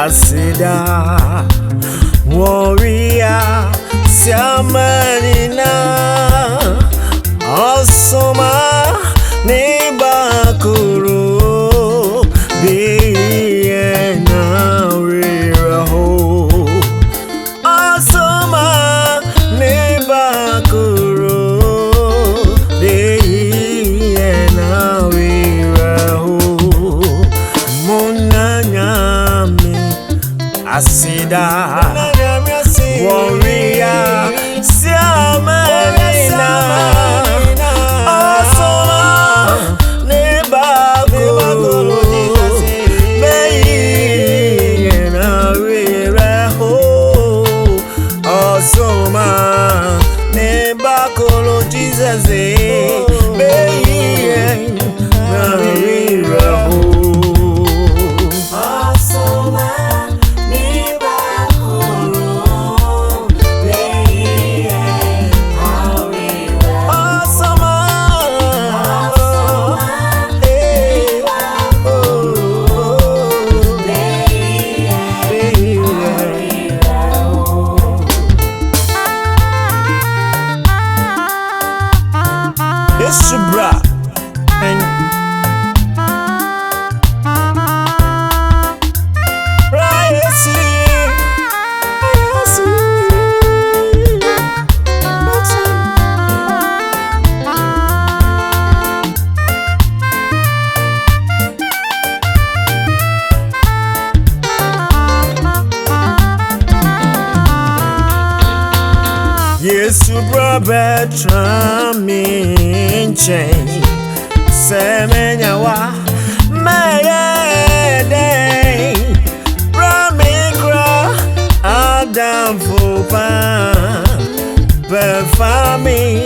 Asida warrior siamanina Osoma Nibakuru Biena Riraho Osoma Nibakuru Biena Riraho Munanyami Asida warrior siamanina Osoma Nibakuru Biena Riraho Osoma Nibakuru Jesus Biena Riraho Subra and Yesu brother tramin chain semenya wa mayede bramigra adam fupa befami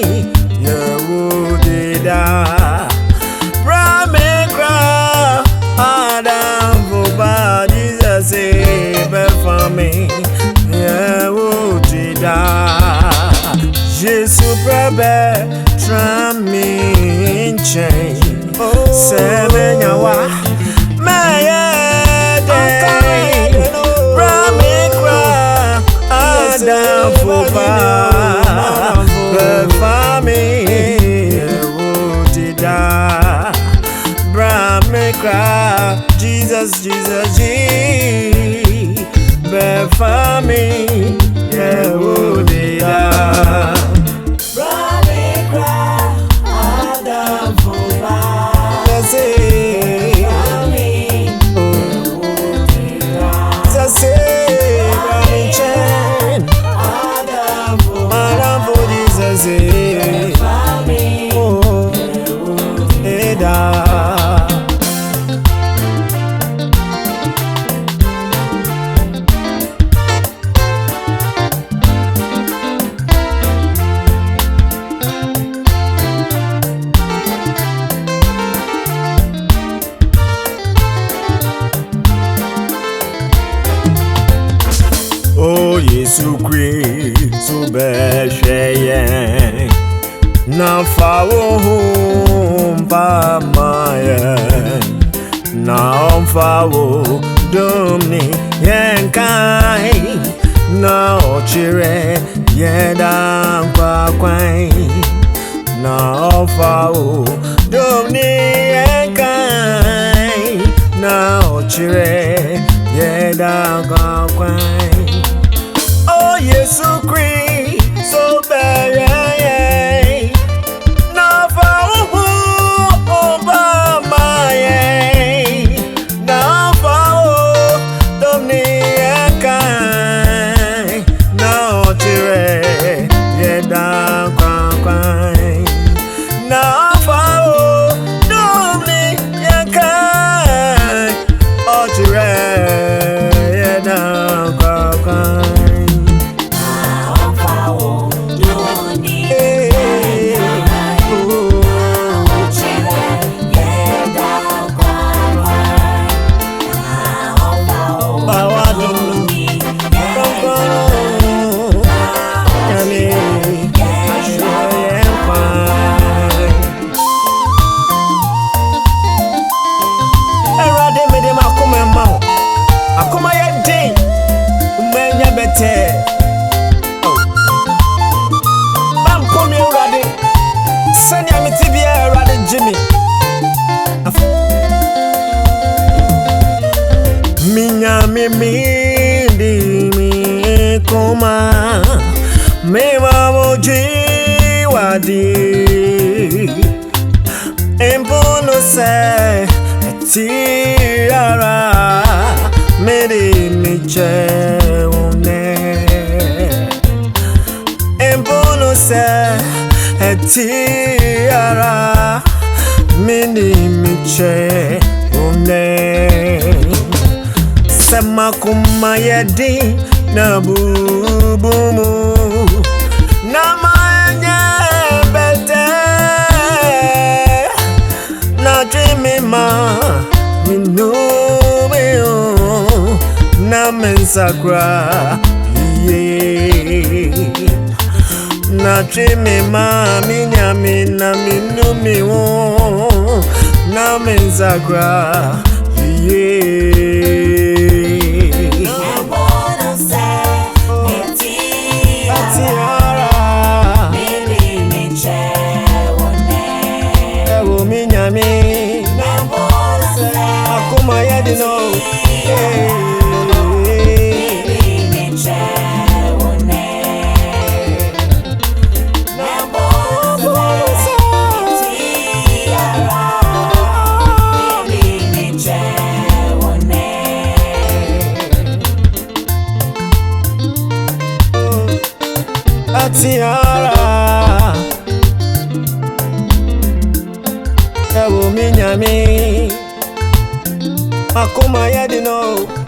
yewudida bramigra adam fupa Jesus befami yewudida Jesus brother tramin chain semenya wa mayede bramigra adam fupa befami yewudida bramigra Jesus G befami yewudida Oh, Yesu Christ, Besheye, na fawo humpa maye, na fawo domni yenkai, na ochire yeda kwakwai, na fawo domni yenkai, na ochire yeda kwakwai. Yesu Christ, so bad, na fawo Obama, na fawo Dominica, na ochire yeda kwakwai, na fawo Dominica, ochire di mi koma me wawoji wadi empono se tiara me di mi che one empono se tiara me di mi che Sama kuma yedi na bubumu na manya bete na dreamy ma minume na mensakra ye na dreamy ma minyami na minume na mensakra Tiara Ewo minyami Akoma yedino